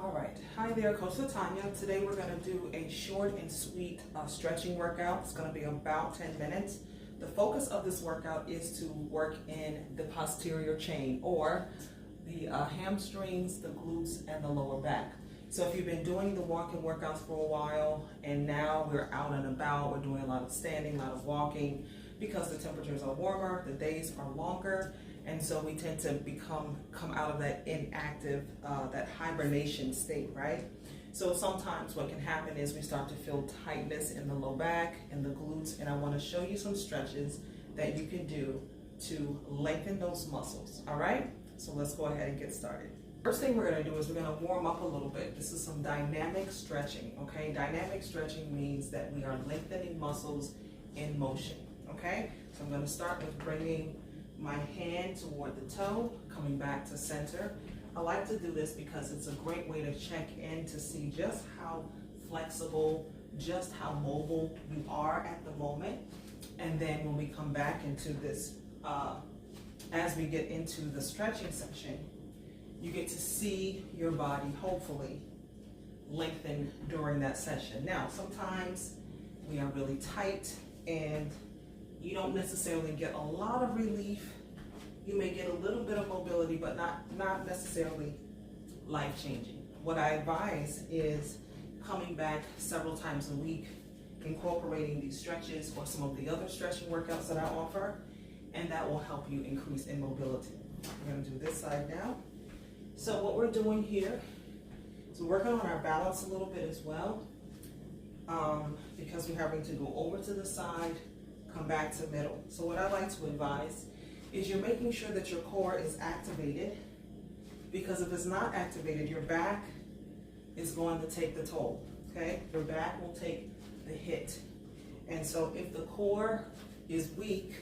All right, hi there, Coach Latanya. Today we're going to do a short and sweet stretching workout. It's going to be about 10 minutes. The focus of this workout is to work in the posterior chain, or the hamstrings, the glutes, and the lower back. So if you've been doing the walking workouts for a while and now we're out and about, we're doing a lot of standing, a lot of walking, because the temperatures are warmer, the days are longer, and so we tend to come out of that inactive, that hibernation state, right? So sometimes what can happen is we start to feel tightness in the low back and the glutes, and I want to show you some stretches that you can do to lengthen those muscles, all right? So let's go ahead and get started. First thing we're going to do is we're going to warm up a little bit. This is some dynamic stretching, okay? Dynamic stretching means that we are lengthening muscles in motion, okay? So I'm going to start with bringing my hand toward the toe, coming back to center. I like to do this because it's a great way to check in to see just how flexible, just how mobile you are at the moment. And then when we come back into this, as we get into the stretching section, you get to see your body hopefully lengthen during that session. Now, sometimes we are really tight and you don't necessarily get a lot of relief. You may get a little bit of mobility, but not necessarily life-changing. What I advise is coming back several times a week, incorporating these stretches or some of the other stretching workouts that I offer, and that will help you increase in mobility. We're going to do this side now. So what we're doing here is we're working on our balance a little bit as well, because we're having to go over to the side, come back to middle. So what I like to advise is you're making sure that your core is activated, because if it's not activated, your back is going to take the toll, okay? Your back will take the hit. And so if the core is weak,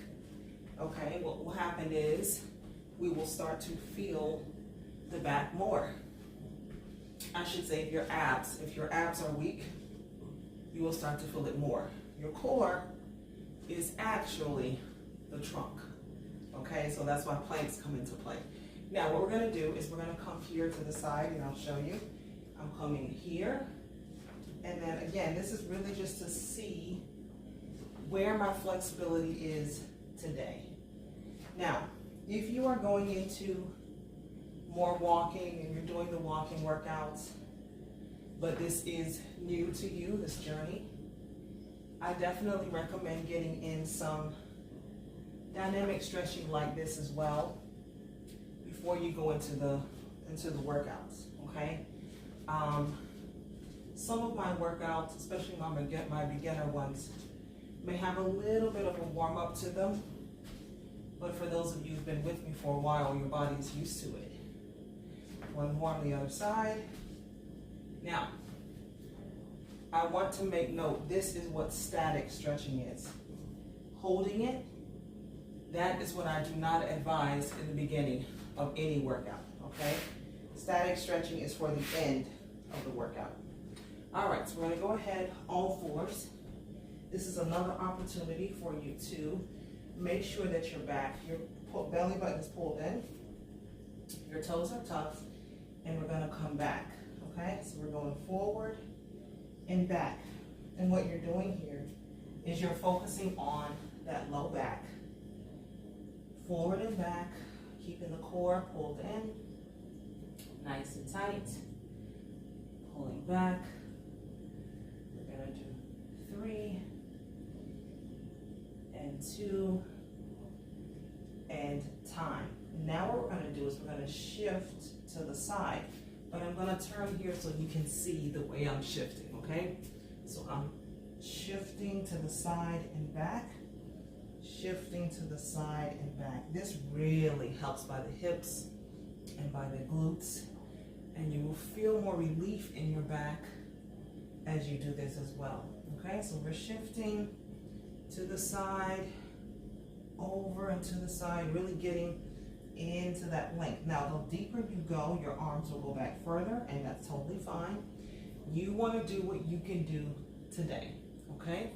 okay, what will happen is we will start to feel the back more. I should say if your abs are weak, you will start to feel it more. Your core is actually the trunk. Okay, so that's why planks come into play. Now what we're going to do is we're going to come here to the side, and I'll show you. I'm coming here, and then again, this is really just to see where my flexibility is today. Now, if you are going into more walking and you're doing the walking workouts, but this is new to you, this journey, I definitely recommend getting in some dynamic stretching like this as well before you go into the workouts, okay? Some of my workouts, especially my beginner ones, may have a little bit of a warm up to them, but for those of you who've been with me for a while, your body is used to it. One more on the other side. Now, I want to make note, this is what static stretching is. Holding it, that is what I do not advise in the beginning of any workout, okay? Static stretching is for the end of the workout. All right, so we're gonna go ahead all fours. This is another opportunity for you to make sure that your belly button is pulled in, your toes are tucked, and we're gonna come back, okay? So we're going forward and back. And what you're doing here is you're focusing on that low back. Forward and back, keeping the core pulled in, nice and tight. Pulling back. We're gonna do 3 and 2 and time. Now what we're gonna do is we're gonna shift to the side, but I'm gonna turn here so you can see the way I'm shifting, okay? So I'm shifting to the side and back, shifting to the side and back. This really helps by the hips and by the glutes, and you will feel more relief in your back as you do this as well, okay? So we're shifting to the side, over and to the side, really getting into that length. Now, the deeper you go, your arms will go back further, and that's totally fine. You want to do what you can do today, okay?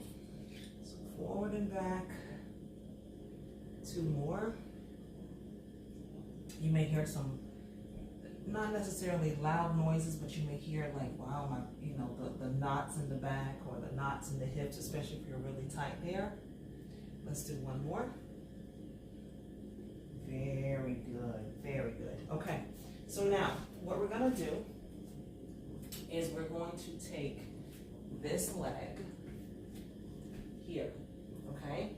So forward and back. 2 more. You may hear some not necessarily loud noises, but you may hear like, wow, my, the knots in the back or the knots in the hips, especially if you're really tight there. Let's do one more. Very good, very good. Okay, so now what we're gonna do is we're going to take this leg here, okay?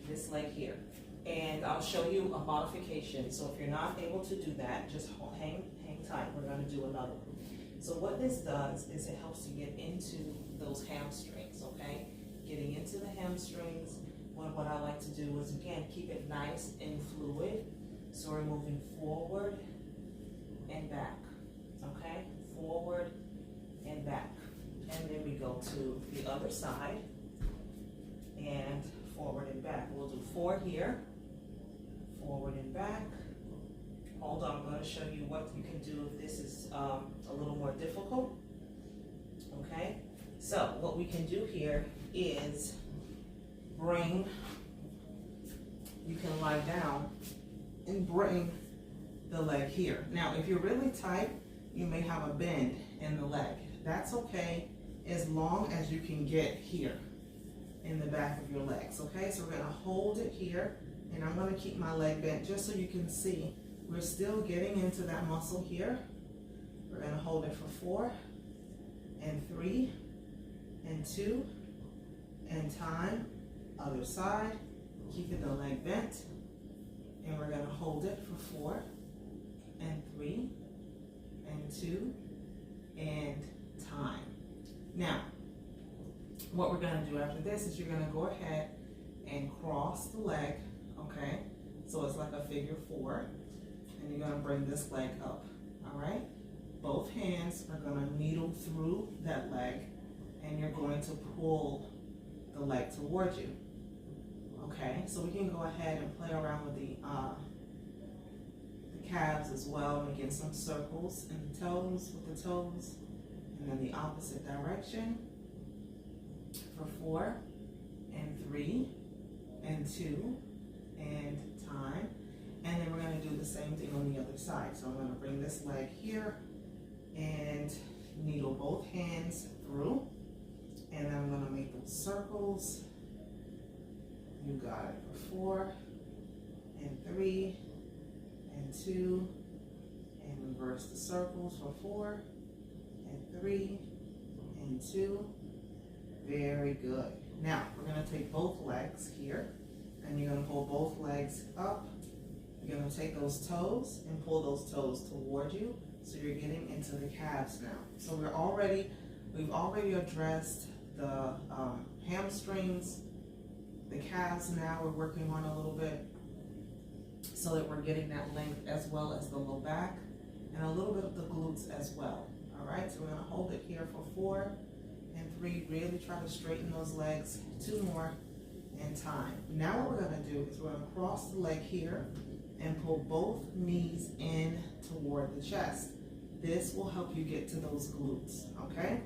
This leg here. And I'll show you a modification. So if you're not able to do that, just hang tight. We're gonna do another one. So what this does is it helps you get into those hamstrings, okay? Getting into the hamstrings. What I like to do is, again, keep it nice and fluid. So we're moving forward and back, okay? Forward and back. And then we go to the other side and forward and back. We'll do 4 here, forward and back. Hold on, I'm going to show you what you can do if this is a little more difficult. Okay, so what we can do here is you can lie down and bring the leg here. Now, if you're really tight, you may have a bend in the leg. That's okay, as long as you can get here in the back of your legs, okay? So we're gonna hold it here, and I'm gonna keep my leg bent just so you can see we're still getting into that muscle here. We're gonna hold it for 4, and 3, and 2, and time. Other side, keeping the leg bent, and we're gonna hold it for 4, and 3, and 2, and time. Now, what we're gonna do after this is you're gonna go ahead and cross the leg, okay? So it's like a figure 4, and you're gonna bring this leg up, all right? Both hands are gonna needle through that leg, and you're going to pull the leg towards you, okay? So we can go ahead and play around with the calves as well, and get some circles and the toes with the toes, and then the opposite direction for 4, and 3, and 2, and time. And then we're going to do the same thing on the other side. So I'm going to bring this leg here and needle both hands through, and then I'm going to make those circles. You got it, for 4, and 3, and 2, and reverse the circles for 4, and 3, and 2. Very good. Now, we're going to take both legs here, and you're going to pull both legs up. You're going to take those toes and pull those toes toward you, so you're getting into the calves now. So we've already addressed the hamstrings, the calves. Now we're working on a little bit so that we're getting that length, as well as the low back and a little bit of the glutes as well. All right, so we're going to hold it here for 4, and 3, really try to straighten those legs. 2 more, and time. Now what we're going to do is we're going to cross the leg here and pull both knees in toward the chest. This will help you get to those glutes, okay?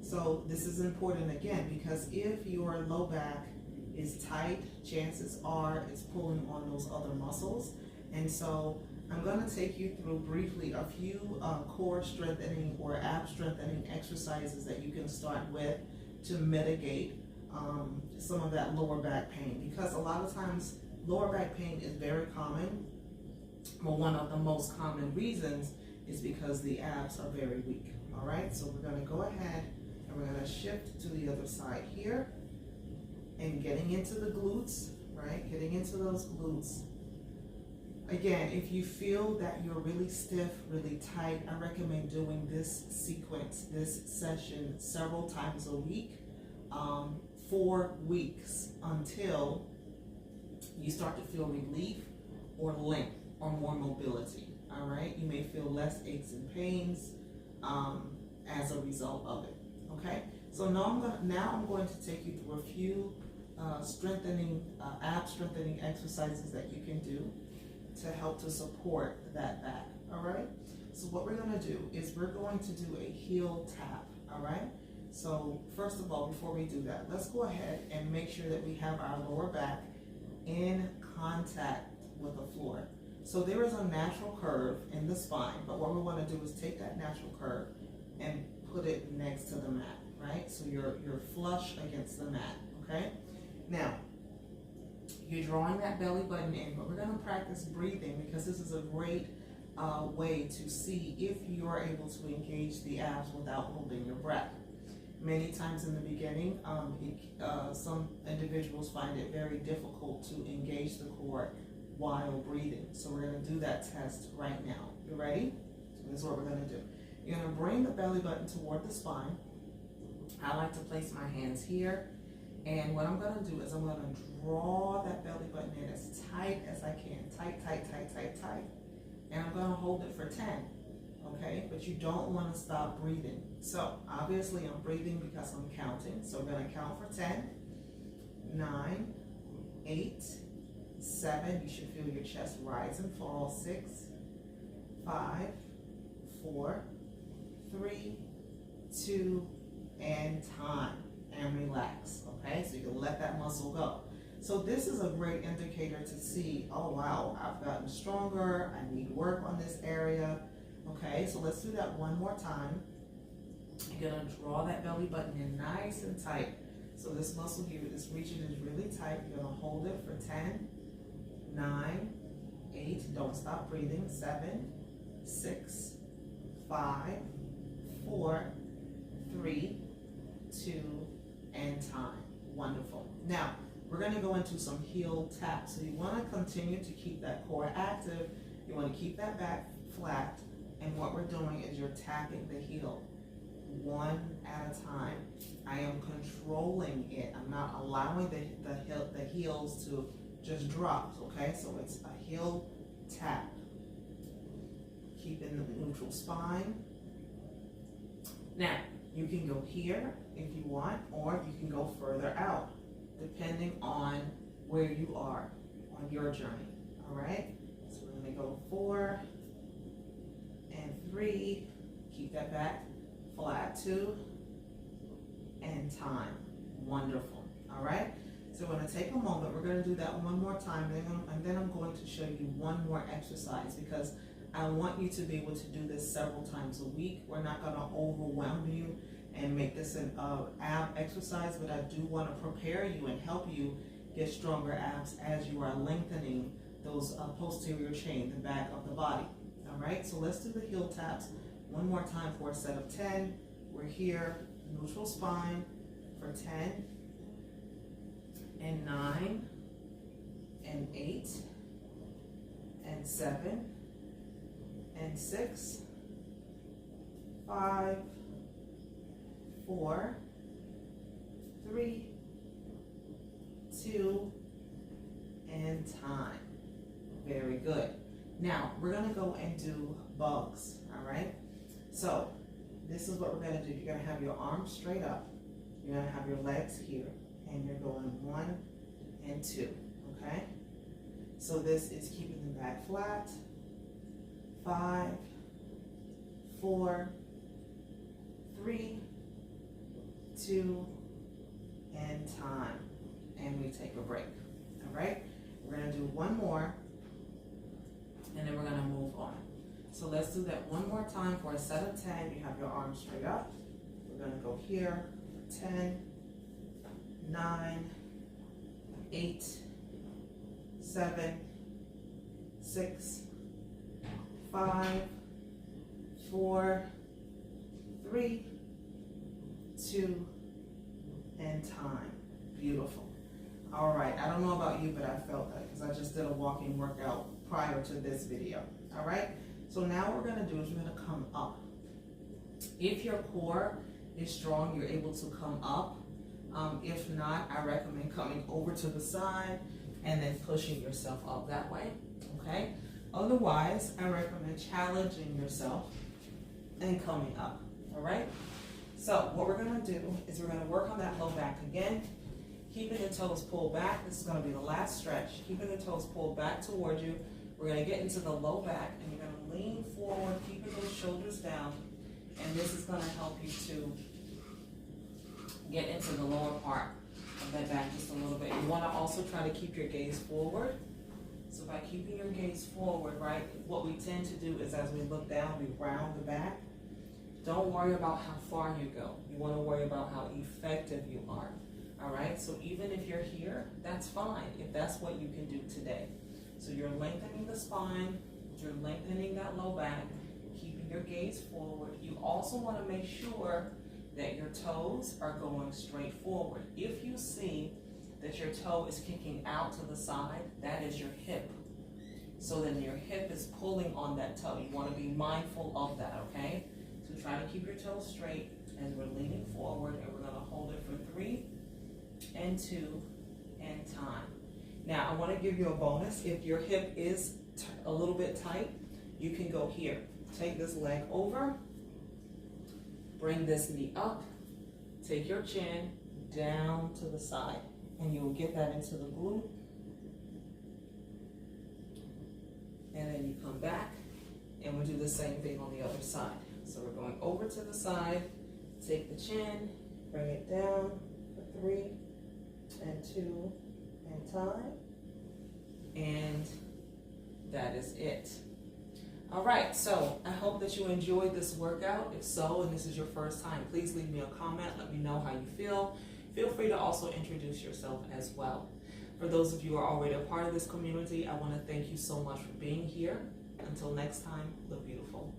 So this is important again, because if your low back is tight, chances are it's pulling on those other muscles. And so I'm going to take you through briefly a few core strengthening or ab strengthening exercises that you can start with to mitigate some of that lower back pain, because a lot of times lower back pain is very common. Well, one of the most common reasons is because the abs are very weak. All right, so we're going to go ahead and we're going to shift to the other side here, and getting into the glutes, right? Getting into those glutes. Again, if you feel that you're really stiff, really tight, I recommend doing this sequence, this session several times a week, 4 weeks, until you start to feel relief or length or more mobility. All right, you may feel less aches and pains as a result of it. Okay, so now I'm going to take you through a few ab strengthening exercises that you can do to help to support that back. All right, so what we're going to do is we're going to do a heel tap. All right, so first of all, before we do that, let's go ahead and make sure that we have our lower back in contact with the floor. So there is a natural curve in the spine, but what we want to do is take that natural curve and put it next to the mat, right? So you're flush against the mat, okay? Now, you're drawing that belly button in, but we're going to practice breathing because this is a great way to see if you are able to engage the abs without holding your breath. Many times in the beginning, some individuals find it very difficult to engage the core while breathing. So we're going to do that test right now. You ready? So this is what we're going to do. You're going to bring the belly button toward the spine. I like to place my hands here. And what I'm going to do is I'm going to draw that belly button in as tight as I can. Tight, tight, tight, tight, tight. And I'm going to hold it for 10. Okay? But you don't want to stop breathing. So obviously I'm breathing because I'm counting. So we're going to count for 10, 9, 8, 7. You should feel your chest rise and fall. 6, 5, 4, 3, 2, and time. And relax, okay? So you can let that muscle go. So this is a great indicator to see, oh wow, I've gotten stronger, I need work on this area. Okay, so let's do that one more time. You're gonna draw that belly button in nice and tight. So this muscle here, this region is really tight. You're gonna hold it for 10, 9, 8, don't stop breathing, 7, 6, 5, 4, 3, 2, and time. Wonderful. Now, we're going to go into some heel taps. So you want to continue to keep that core active. You want to keep that back flat. And what we're doing is you're tapping the heel one at a time. I am controlling it. I'm not allowing the heels to just drop, okay? So it's a heel tap. Keeping the neutral spine. Now, you can go here if you want, or you can go further out, depending on where you are on your journey, all right? So we're gonna go 4 and 3, keep that back flat, 2, and time. Wonderful, all right? So we're gonna take a moment, we're gonna do that one more time, and then I'm going to show you one more exercise because I want you to be able to do this several times a week. We're not gonna overwhelm you and make this an ab exercise, but I do want to prepare you and help you get stronger abs as you are lengthening those posterior chain, the back of the body. All right, so let's do the heel taps one more time for a set of 10. We're here, neutral spine for 10, and 9, and 8, and 7, and 6, 5, 4, 3, 2, and time. Very good. Now, we're going to go and do bugs, all right? So, this is what we're going to do. You're going to have your arms straight up. You're going to have your legs here, and you're going 1 and 2, okay? So this is keeping the back flat. 5, 4, 3, 2, and time. And we take a break. All right? We're going to do one more, and then we're going to move on. So let's do that one more time for a set of 10. You have your arms straight up. We're going to go here. 10, 9, 8, 7, 6, 5, 4, 3, 2, and time. Beautiful. All right, I don't know about you, but I felt that because I just did a walking workout prior to this video. All right, so now what we're going to do is we're going to come up. If your core is strong, you're able to come up. If not, I recommend coming over to the side and then pushing yourself up that way, okay? Otherwise, I recommend challenging yourself and coming up, all right? So what we're gonna do is we're gonna work on that low back again, keeping the toes pulled back. This is gonna be the last stretch. Keeping the toes pulled back toward you. We're gonna get into the low back and you're gonna lean forward, keeping those shoulders down. And this is gonna help you to get into the lower part of that back just a little bit. You wanna also try to keep your gaze forward. So So by keeping your gaze forward, right, what we tend to do is as we look down, we round the back. Don't worry about how far you go. You want to worry about how effective you are. All right, so even if you're here, that's fine if that's what you can do today. So you're lengthening the spine, you're lengthening that low back, keeping your gaze forward. You also want to make sure that your toes are going straight forward. If you see that your toe is kicking out to the side, that is your hip. So then your hip is pulling on that toe. You want to be mindful of that, okay? So try to keep your toes straight as we're leaning forward, and we're going to hold it for 3 and 2 and time. Now I want to give you a bonus. If your hip is a little bit tight, you can go here. Take this leg over, bring this knee up, take your chin down to the side, and you will get that into the glute. And then you come back, and we'll do the same thing on the other side. So we're going over to the side, take the chin, bring it down for 3 and 2 and time. And that is it. All right, so I hope that you enjoyed this workout. If so, and this is your first time, please leave me a comment. Let me know how you feel. Feel free to also introduce yourself as well. For those of you who are already a part of this community, I want to thank you so much for being here. Until next time, look beautiful.